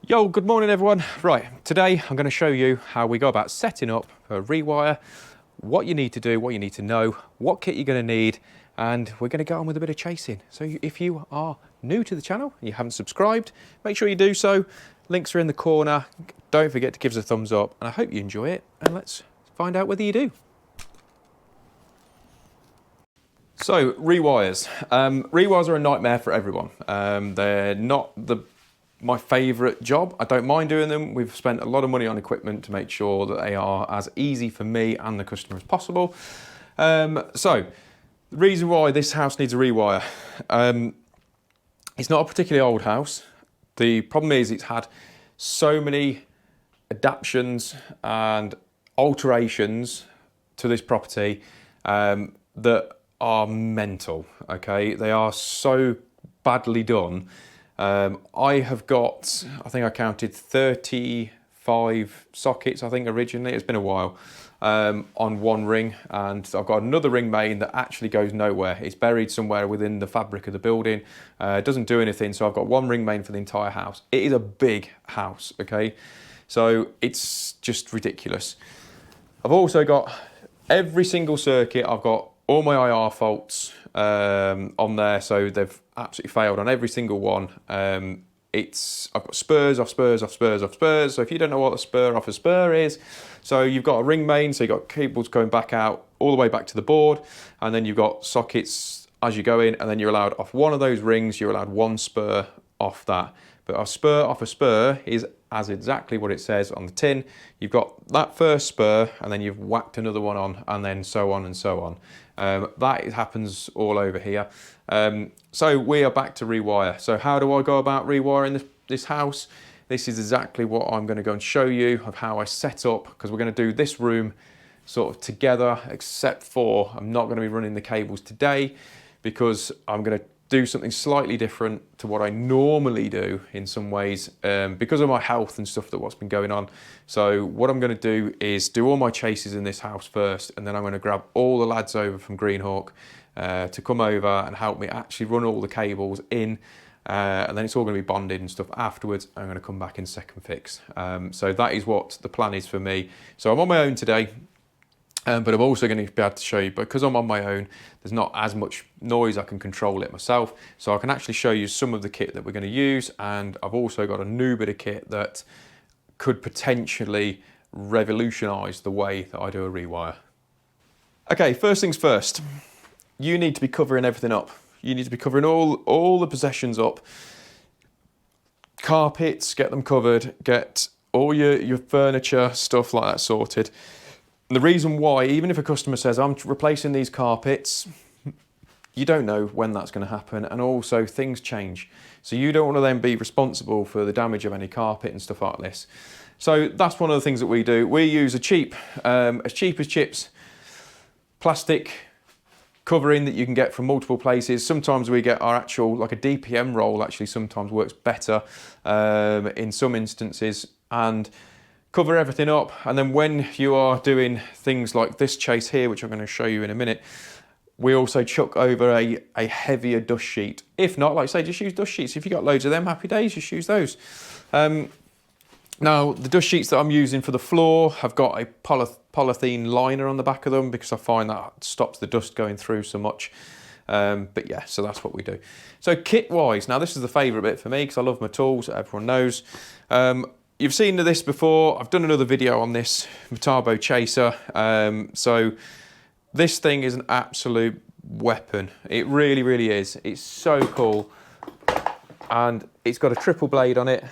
Yo, good morning everyone. Right, today I'm going to show you how we go about setting up a rewire, what you need to do, what you need to know, what kit you're going to need, and we're going to get on with a bit of chasing. So if you are new to the channel and you haven't subscribed, make sure you do so. Links are in the corner. Don't forget to give us a thumbs up, and I hope you enjoy it, and let's find out whether you do. So, rewires. Rewires are a nightmare for everyone. They're not my favourite job. I don't mind doing them. We've spent a lot of money on equipment to make sure that they are as easy for me and the customer as possible. So, the reason why this house needs a rewire. It's not a particularly old house. The problem is it's had so many adaptations and alterations to this property that are mental, okay? They are so badly done. I have got, I think I counted 35 sockets, I think originally, it's been a while, on one ring, and I've got another ring main that actually goes nowhere. It's buried somewhere within the fabric of the building. It doesn't do anything, so I've got one ring main for the entire house. It is a big house, okay? So it's just ridiculous. I've also got every single circuit, I've got all my IR faults on there, so they've absolutely failed on every single one. I've got spurs off spurs off spurs off spurs, so if you don't know what a spur off a spur is, so you've got a ring main, so you've got cables going back out all the way back to the board, and then you've got sockets as you go in, and then you're allowed off one of those rings, you're allowed one spur off that. But a spur off a spur is as exactly what it says on the tin. You've got that first spur, and then you've whacked another one on, and then so on and so on. That happens all over here. So we are back to rewire. So how do I go about rewiring this house? This is exactly what I'm going to go and show you of how I set up, because we're going to do this room sort of together, except for I'm not going to be running the cables today, because I'm going to do something slightly different to what I normally do in some ways, because of my health and stuff what's been going on. So what I'm going to do is do all my chases in this house first, and then I'm going to grab all the lads over from Greenhawk to come over and help me actually run all the cables in, and then it's all going to be bonded and stuff afterwards. I'm going to come back in second fix. So that is what the plan is for me. So I'm on my own today. But I'm also going to be able to show you, because I'm on my own, there's not as much noise, I can control it myself. So I can actually show you some of the kit that we're going to use, and I've also got a new bit of kit that could potentially revolutionise the way that I do a rewire. Okay, first things first, you need to be covering everything up. You need to be covering all the possessions up. Carpets, get them covered, get all your furniture, stuff like that sorted. And the reason why, even if a customer says, I'm replacing these carpets, you don't know when that's going to happen, and also things change. So you don't want to then be responsible for the damage of any carpet and stuff like this. So that's one of the things that we do. We use a cheap as chips, plastic covering that you can get from multiple places. Sometimes we get our actual, like a DPM roll actually sometimes works better in some instances, and cover everything up. And then when you are doing things like this chase here, which I'm going to show you in a minute, we also chuck over a heavier dust sheet. If not, like I say, just use dust sheets. If you've got loads of them, happy days, just use those. Now, the dust sheets that I'm using for the floor have got a polythene liner on the back of them, because I find that stops the dust going through so much. But yeah, so that's what we do. So kit-wise, now this is the favourite bit for me, because I love my tools, everyone knows. You've seen this before. I've done another video on this Metabo chaser. So this thing is an absolute weapon. It really, really is. It's so cool. And it's got a triple blade on it.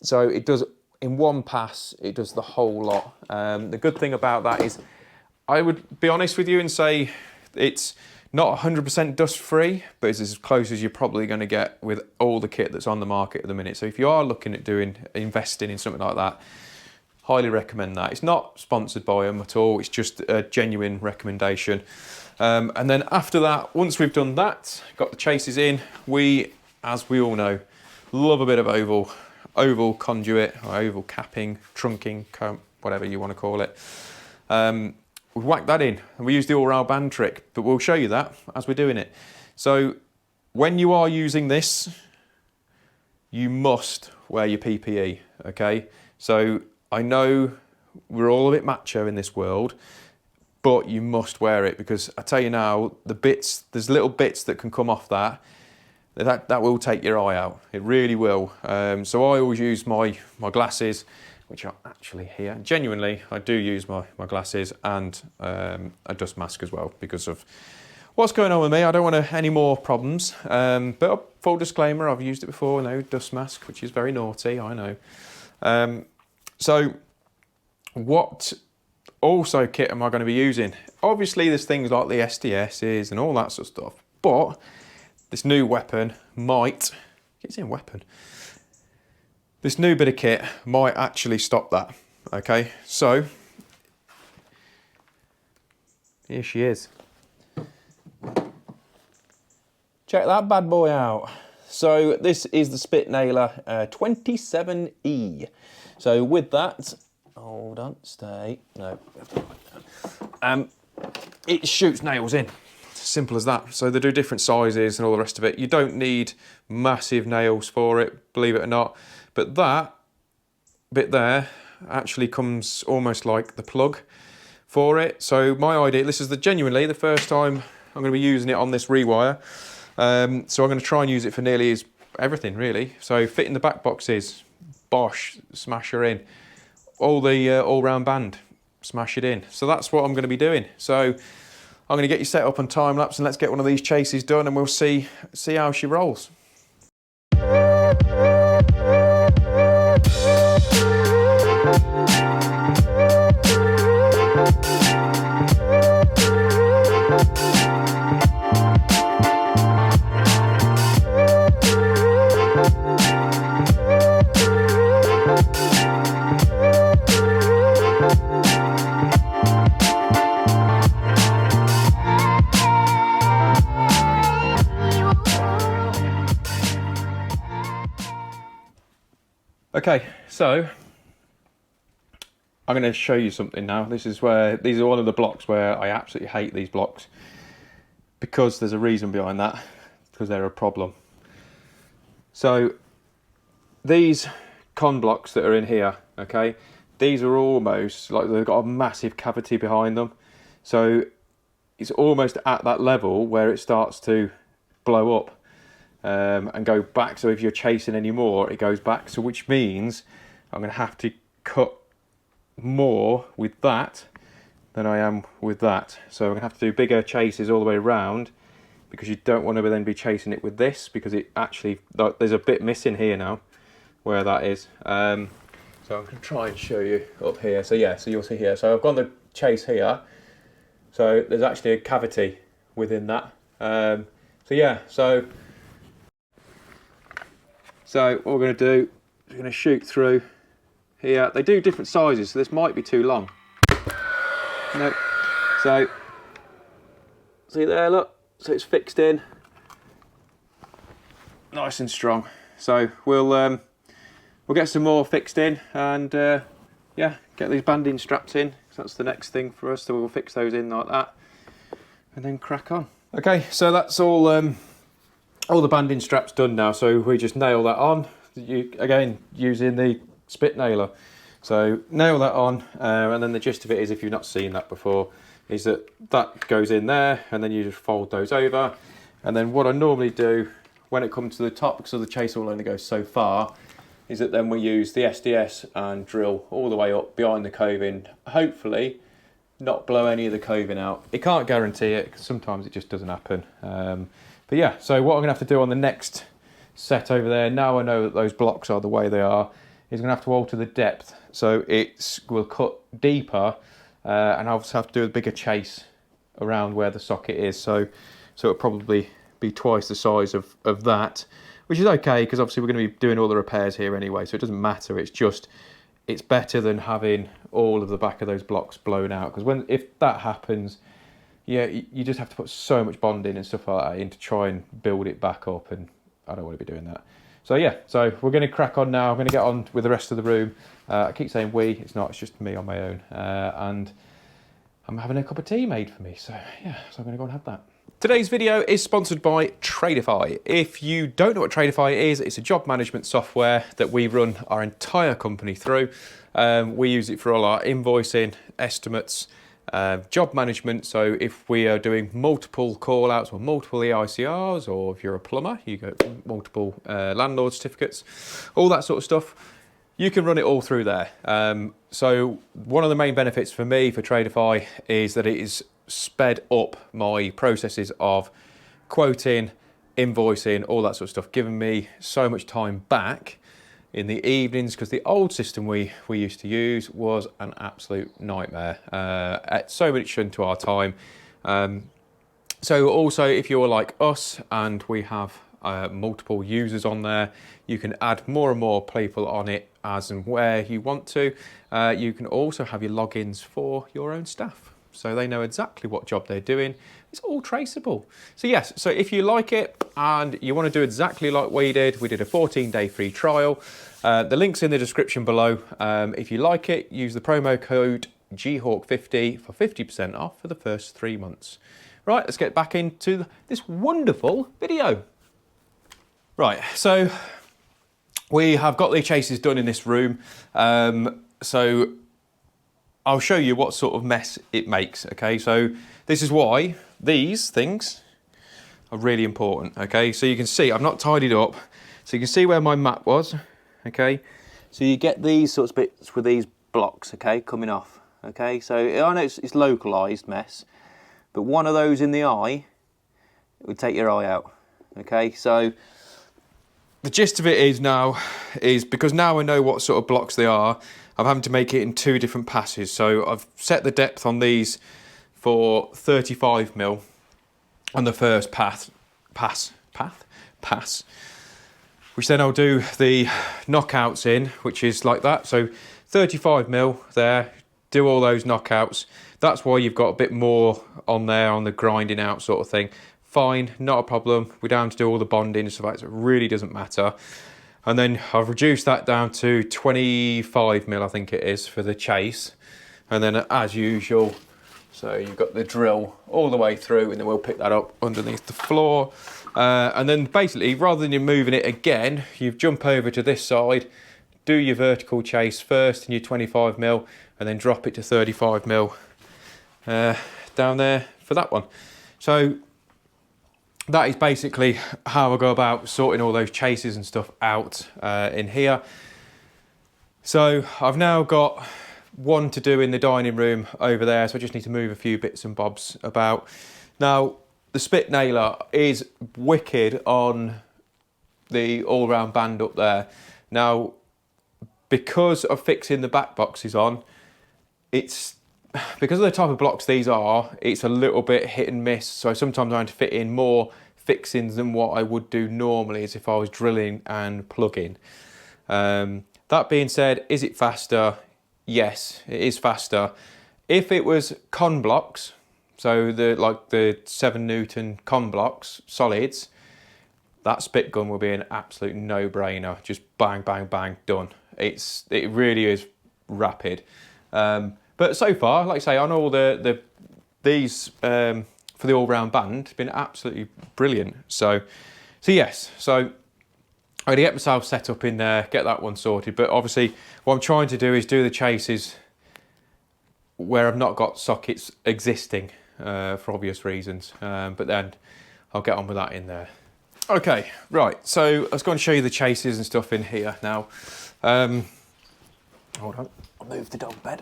So it does, in one pass, it does the whole lot. The good thing about that is, I would be honest with you and say it's not 100% dust free, but it's as close as you're probably going to get with all the kit that's on the market at the minute. So if you are looking at investing in something like that, highly recommend that. It's not sponsored by them at all. It's just a genuine recommendation. And then after that, once we've done that, got the chases in, we, as we all know, love a bit of oval conduit or oval capping, trunking, whatever you want to call it. We whack that in, and we use the all-round band trick, but we'll show you that as we're doing it. So when you are using this, you must wear your PPE, okay? So I know we're all a bit macho in this world, but you must wear it, because I tell you now, there's little bits that can come off that will take your eye out. It really will. So I always use my glasses, which are actually here. Genuinely, I do use my glasses and a dust mask as well, because of what's going on with me. I don't want any more problems. But full disclaimer, I've used it before, no dust mask, which is very naughty, I know. So what also kit am I going to be using? Obviously there's things like the SDSs and all that sort of stuff, but this new weapon might, it's in weapon. This new bit of kit might actually stop that, okay? So, here she is. Check that bad boy out. So this is the Spit Nailer 27E. So with that, hold on, stay, no. It shoots nails in. Simple as that. So they do different sizes and all the rest of it. You don't need massive nails for it, believe it or not. But that bit there actually comes almost like the plug for it. So my idea, this is genuinely the first time I'm going to be using it on this REWIRE. So I'm going to try and use it for nearly everything really. So fitting the back boxes, bosh, smash her in. All the all-round band, smash it in. So that's what I'm going to be doing. So I'm going to get you set up on time lapse, and let's get one of these chases done, and we'll see how she rolls. Okay, so I'm going to show you something now. These are one of the blocks where I absolutely hate these blocks, because there's a reason behind that, because they're a problem. So these con blocks that are in here, okay, these are almost like they've got a massive cavity behind them. So it's almost at that level where it starts to blow up. And go back, so if you're chasing any more, it goes back, so which means I'm going to have to cut more with that than I am with that. So I'm going to have to do bigger chases all the way around, because you don't want to then be chasing it with this, because it actually, there's a bit missing here now where that is. So I'm going to try and show you up here. So yeah, so you'll see here, so I've got the chase here, so there's actually a cavity within that. So yeah, so what we're going to do is we're going to shoot through here. They do different sizes, so this might be too long. No. So, see there, look. So it's fixed in. Nice and strong. So we'll get some more fixed in, and yeah, get these banding straps in. So that's the next thing for us. So we'll fix those in like that, and then crack on. Okay, so that's all the banding straps done now, so we just nail that on, again using the Spit Nailer. So nail that on, and then the gist of it is, if you've not seen that before, is that goes in there, and then you just fold those over. And then what I normally do when it comes to the top, because the chase will only go so far, is that then we use the SDS and drill all the way up behind the coving, hopefully not blow any of the coving out. You can't guarantee it, because sometimes it just doesn't happen. But yeah, so what I'm going to have to do on the next set over there, now I know that those blocks are the way they are, is going to have to alter the depth. So it will cut deeper, and I'll have to do a bigger chase around where the socket is. So it'll probably be twice the size of that, which is okay, because obviously we're going to be doing all the repairs here anyway, so it doesn't matter. It's just, it's better than having all of the back of those blocks blown out, because if that happens, yeah, you just have to put so much bonding and stuff like that in to try and build it back up, and I don't want to be doing that. So yeah, so we're going to crack on now. I'm going to get on with the rest of the room. I keep saying we, it's not, it's just me on my own. And I'm having a cup of tea made for me, so yeah, so I'm going to go and have that. Today's video is sponsored by TRADIFY. If you don't know what TRADIFY is, it's a job management software that we run our entire company through. We use it for all our invoicing, estimates, job management. So if we are doing multiple call outs or multiple EICRs, or if you're a plumber, you get multiple landlord certificates, all that sort of stuff, you can run it all through there. So one of the main benefits for me for TRADIFY is that it is sped up my processes of quoting, invoicing, all that sort of stuff, giving me so much time back in the evenings, because the old system we used to use was an absolute nightmare. So much into our time. So also, if you're like us and we have multiple users on there, you can add more and more people on it as and where you want to. You can also have your logins for your own staff, so they know exactly what job they're doing. It's all traceable. So yes, so if you like it and you want to do exactly like we did a 14-day free trial. The link's in the description below. If you like it, use the promo code GHAWK50 for 50% off for the first 3 months. Right, let's get back into this wonderful video. Right, so we have got the chases done in this room. So I'll show you what sort of mess it makes, okay? So this is why these things are really important, okay? So you can see I've not tidied up. So you can see where my mat was, okay? So you get these sorts of bits with these blocks, okay, coming off, okay? So I know it's localised mess, but one of those in the eye, it would take your eye out, okay? So the gist of it is because now I know what sort of blocks they are, I'm having to make it in 2 different passes. So I've set the depth on these for 35mm on the first pass, which then I'll do the knockouts in, which is like that. So 35mm there, do all those knockouts. That's why you've got a bit more on there on the grinding out sort of thing. Fine, not a problem. We're down to do all the bonding and stuff like that, so it really doesn't matter. And then I've reduced that down to 25mm, I think it is, for the chase. And then as usual, so you've got the drill all the way through, and then we'll pick that up underneath the floor. And then basically, rather than you moving it again, you jump over to this side, do your vertical chase first in your 25mm, and then drop it to 35mm down there for that one. So that is basically how I go about sorting all those chases and stuff out in here. So I've now got one to do in the dining room over there, so I just need to move a few bits and bobs about. Now, the spit nailer is wicked on the all-round band up there. Now, because of fixing the back boxes on, because of the type of blocks these are, it's a little bit hit and miss. So sometimes I have to fit in more fixings than what I would do normally as if I was drilling and plugging. That being said, is it faster? Yes, it is faster. If it was con blocks, so the 7 Newton con blocks, solids, that spit gun will be an absolute no-brainer. Just bang, bang, bang, done. It really is rapid. But so far, like I say, on all these for the all-round band, it's been absolutely brilliant. So yes, so I'm going to get myself set up in there, get that one sorted. But obviously, what I'm trying to do is do the chases where I've not got sockets existing for obvious reasons. But then I'll get on with that in there. Okay, right. So I was going to show you the chases and stuff in here now. Hold on, I'll move the dog bed.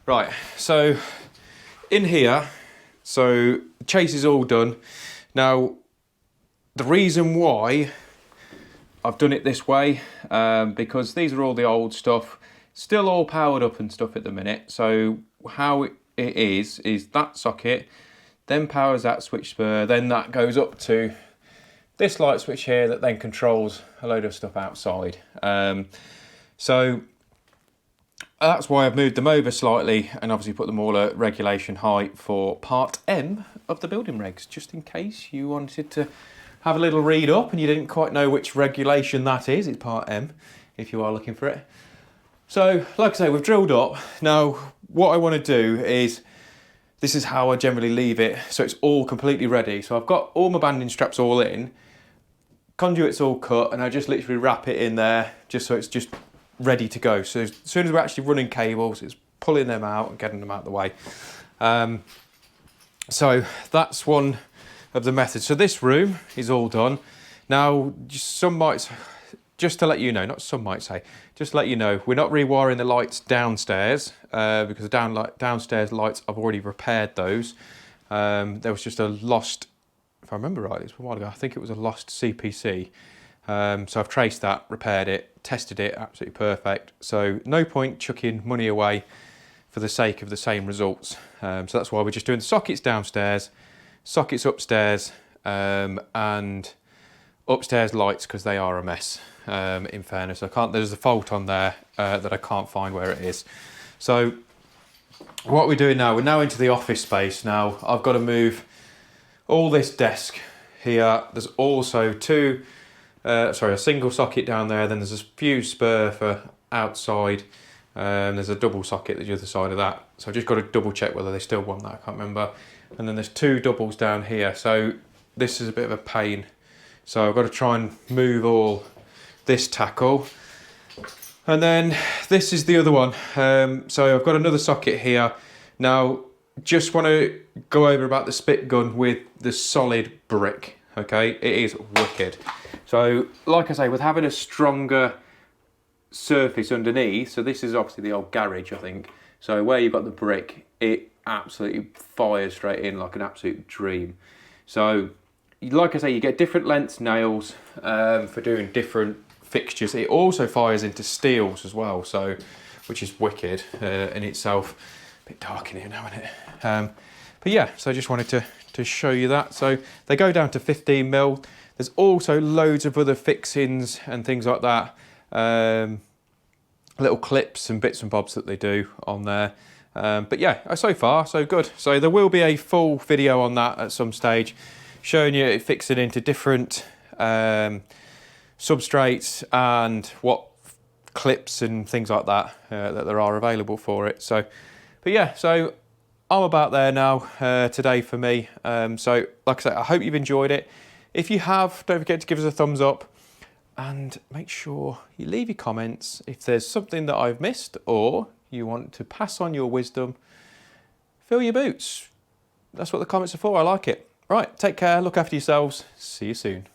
Right, so in here, so chase is all done. Now, the reason why I've done it this way, because these are all the old stuff, still all powered up and stuff at the minute. So how it is that socket, then powers that switch spur, then that goes up to this light switch here that then controls a load of stuff outside. So that's why I've moved them over slightly and obviously put them all at regulation height for part M of the building regs, just in case you wanted to have a little read up and you didn't quite know which regulation that is. It's part M if you are looking for it. So like I say, we've drilled up. Now what I want to do is this is how I generally leave it, so it's all completely ready. So I've got all my banding straps all in, conduit's all cut, and I just literally wrap it in there just so it's just ready to go. So as soon as we're actually running cables, it's pulling them out and getting them out of the way. So that's one of the methods. So this room is all done. Now, some might, just to let you know, not some might say, just to let you know, we're not rewiring the lights downstairs because the downstairs lights, I've already repaired those. There was just a lost, if I remember right, it was a while ago, I think it was a lost CPC. So I've traced that, repaired it, tested it, absolutely perfect. So no point chucking money away for the sake of the same results. So that's why we're just doing the sockets downstairs, sockets upstairs, and upstairs lights because they are a mess. In fairness, there's a fault on there that I can't find where it is. So what we're doing now, we're now into the office space. Now I've got to move all this desk here. There's also a single socket down there. Then there's a few spur for outside. There's a double socket at the other side of that. So I've just got to double check whether they still want that. I can't remember. And then there's 2 doubles down here. So this is a bit of a pain. So I've got to try and move all this tackle. And then this is the other one. So I've got another socket here. Now, just want to go over about the spit gun with the solid brick. Okay, it is wicked. So like I say, with having a stronger surface underneath, so this is obviously the old garage, I think. So where you've got the brick, it absolutely fires straight in like an absolute dream. So like I say, you get different length nails for doing different fixtures. It also fires into steels as well, so which is wicked in itself. A bit dark in here now, isn't it? But yeah, so I just wanted to show you that. So they go down to 15mm. There's also loads of other fixings and things like that. Little clips and bits and bobs that they do on there. But yeah, so far so good. So there will be a full video on that at some stage, showing you it fixing into different substrates and what clips and things like that that there are available for it. So, but yeah, so I'm about there now today for me. So like I said, I hope you've enjoyed it. If you have, don't forget to give us a thumbs up and make sure you leave your comments if there's something that I've missed or you want to pass on your wisdom. Fill your boots. That's what the comments are for. I like it. Right, take care, look after yourselves. See you soon.